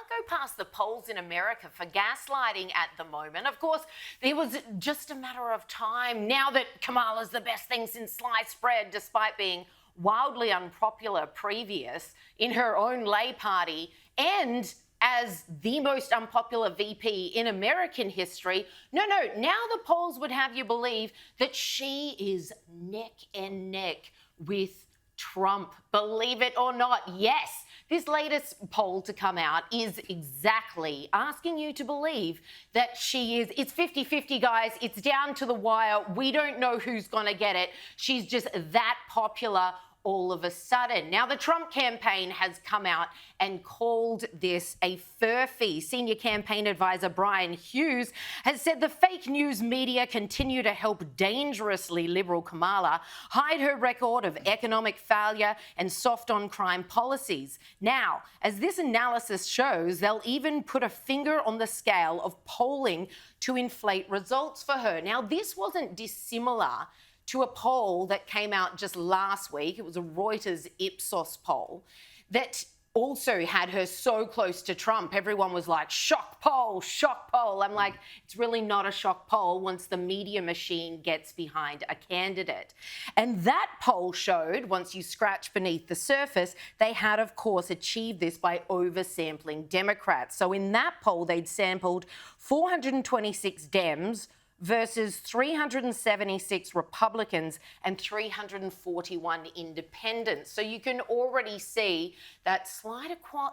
can't go past the polls in America for gaslighting at the moment. Of course, it was just a matter of time now that Kamala's the best thing since sliced bread, despite being wildly unpopular previous in her own lay party and as the most unpopular VP in American history. No, now the polls would have you believe that she is neck and neck with Trump. Believe it or not, yes. This latest poll to come out is exactly asking you to believe that she is. It's 50-50, guys. It's down to the wire. We don't know who's going to get it. She's just that popular all of a sudden. Now, the Trump campaign has come out and called this a furphy. Senior campaign advisor Brian Hughes has said the fake news media continue to help dangerously liberal Kamala hide her record of economic failure and soft on crime policies. Now, as this analysis shows, they'll even put a finger on the scale of polling to inflate results for her. Now, this wasn't dissimilar to a poll that came out just last week. It was a Reuters Ipsos poll that also had her so close to Trump. Everyone was like, shock poll, shock poll. I'm like, it's really not a shock poll once the media machine gets behind a candidate. And that poll showed, once you scratch beneath the surface, they had, of course, achieved this by oversampling Democrats. So in that poll, they'd sampled 426 Dems versus 376 Republicans and 341 independents. So you can already see that slight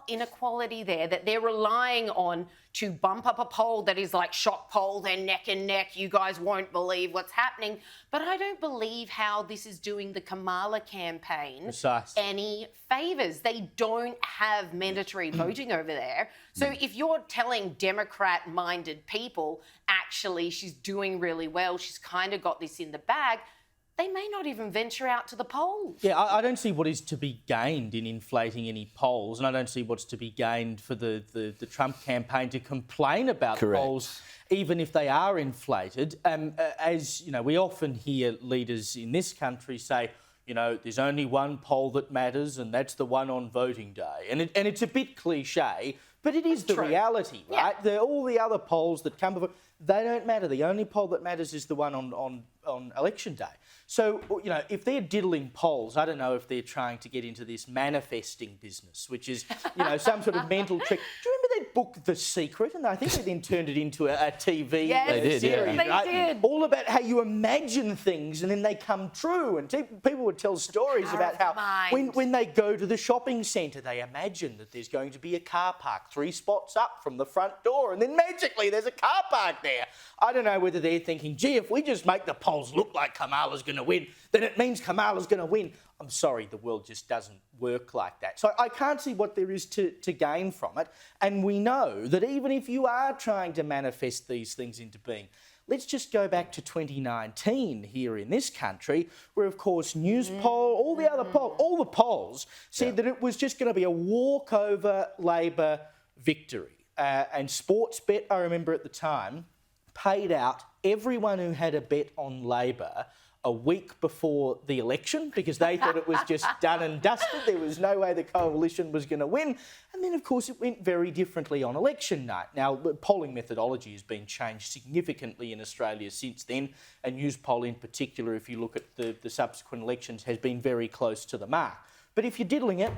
inequality there that they're relying on to bump up a poll that is like shock poll, they're neck and neck, you guys won't believe what's happening. But I don't believe how this is doing the Kamala campaign any favours. They don't have mandatory voting over there. So if you're telling Democrat-minded people, actually, she's doing really well, she's kind of got this in the bag, they may not even venture out to the polls. Yeah, I don't see what is to be gained in inflating any polls, and I don't see what's to be gained for the Trump campaign to complain about polls, even if they are inflated. As you know, we often hear leaders in this country say, you know, there's only one poll that matters, and that's the one on voting day. And it's a bit cliche, but it is the reality, right? Yeah. All the other polls that come before, they don't matter. The only poll that matters is the one on election day. So, you know, if they're diddling polls, I don't know if they're trying to get into this manifesting business, which is, you know, some sort of mental trick. Do you remember that book, The Secret? And I think they then turned it into a TV series. They did. All about how you imagine things and then they come true. And people would tell stories about how when they go to the shopping centre, they imagine that there's going to be a car park 3 spots up from the front door, and then magically there's a car park there. I don't know whether they're thinking, gee, if we just make the polls look like Kamala's going to win, then it means Kamala's going to win. I'm sorry, the world just doesn't work like that. So I can't see what there is to gain from it. And we know that even if you are trying to manifest these things into being, let's just go back to 2019 here in this country, where, of course, News Poll, all the polls said that it was just going to be a walkover Labor victory. And Sportsbet, I remember at the time, paid out everyone who had a bet on Labor a week before the election because they thought it was just done and dusted. There was no way the coalition was going to win. And then, of course, it went very differently on election night. Now, polling methodology has been changed significantly in Australia since then, and News Poll in particular, if you look at the subsequent elections, has been very close to the mark. But if you're diddling it,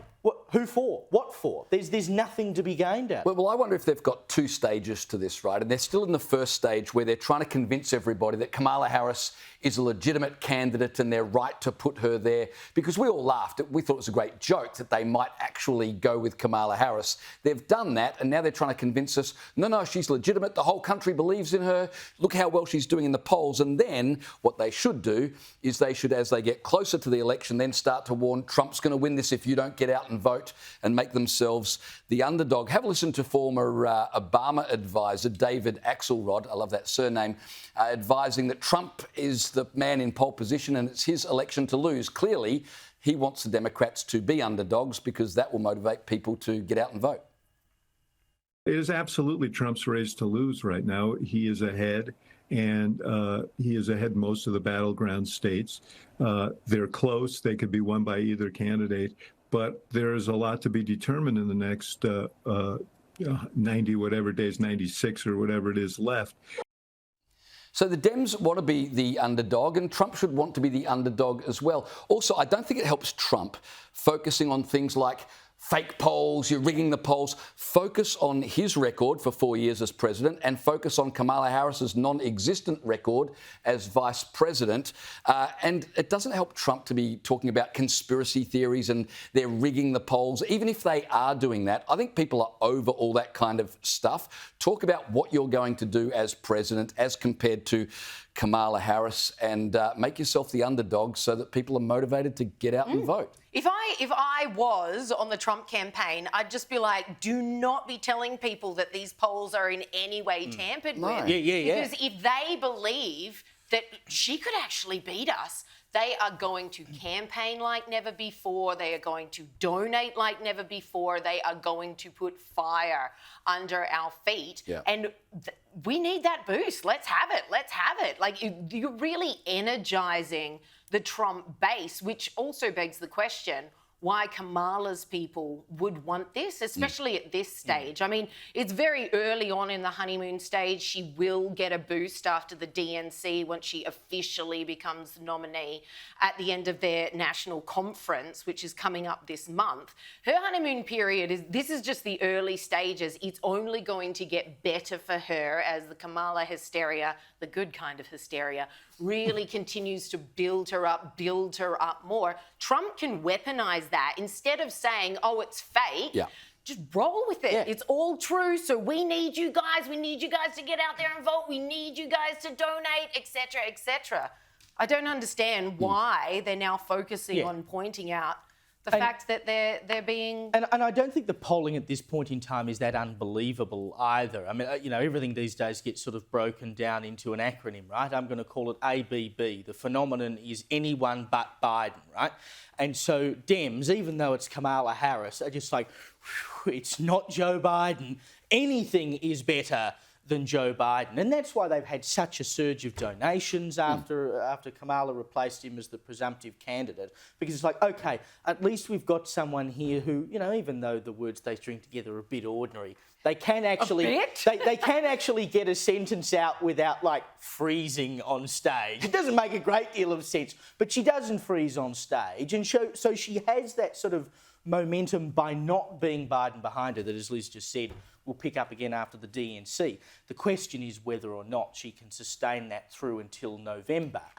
who for? What for? There's nothing to be gained out. Well, I wonder if they've got 2 stages to this, right? And they're still in the first stage where they're trying to convince everybody that Kamala Harris is a legitimate candidate and they're right to put her there, because we all laughed. We thought it was a great joke that they might actually go with Kamala Harris. They've done that, and now they're trying to convince us, no, she's legitimate. The whole country believes in her. Look how well she's doing in the polls. And then what they should do is they should, as they get closer to the election, then start to warn Trump's going to win this if you don't get out and vote, and make themselves the underdog. Have a listen to former Obama advisor David Axelrod, I love that surname, advising that Trump is the man in pole position and it's his election to lose. Clearly, he wants the Democrats to be underdogs because that will motivate people to get out and vote. It is absolutely Trump's race to lose right now. He is ahead, and he is ahead in most of the battleground states. They're close. They could be won by either candidate. But there's a lot to be determined in the next 90 whatever days, 96 or whatever it is left. So the Dems want to be the underdog, and Trump should want to be the underdog as well. Also, I don't think it helps Trump focusing on things like fake polls, you're rigging the polls. Focus on his record for 4 years as president and focus on Kamala Harris's non-existent record as vice president. And it doesn't help Trump to be talking about conspiracy theories and they're rigging the polls. Even if they are doing that, I think people are over all that kind of stuff. Talk about what you're going to do as president as compared to Kamala Harris, and make yourself the underdog so that people are motivated to get out and vote. If I was on the Trump campaign, I'd just be like, do not be telling people that these polls are in any way tampered with. Yeah. Because if they believe that she could actually beat us, they are going to campaign like never before. They are going to donate like never before. They are going to put fire under our feet. Yeah. And we need that boost. Let's have it. Let's have it. Like, you're really energizing the Trump base, which also begs the question why Kamala's people would want this, especially at this stage. I mean, it's very early on in the honeymoon stage. She will get a boost after the DNC once she officially becomes the nominee at the end of their national conference, which is coming up this month. Her honeymoon period this is just the early stages. It's only going to get better for her as the Kamala hysteria, the good kind of hysteria, really continues to build her up more. Trump can weaponize that. Instead of saying, oh, it's fake, just roll with it. It's all true. So we need you guys. We need you guys to get out there and vote. We need you guys to donate, etc., etc. I don't understand why they're now focusing on pointing out the fact that they're being... And I don't think the polling at this point in time is that unbelievable either. I mean, everything these days gets sort of broken down into an acronym, right? I'm going to call it ABB. The phenomenon is anyone but Biden, right? And so Dems, even though it's Kamala Harris, are just like, it's not Joe Biden. Anything is better than Joe Biden. And that's why they've had such a surge of donations after Kamala replaced him as the presumptive candidate. Because it's like, OK, at least we've got someone here who, even though the words they string together are a bit ordinary, they can actually they can actually get a sentence out without, like, freezing on stage. It doesn't make a great deal of sense, but she doesn't freeze on stage. And so she has that sort of momentum by not being Biden behind her that, as Liz just said, will pick up again after the DNC. The question is whether or not she can sustain that through until November.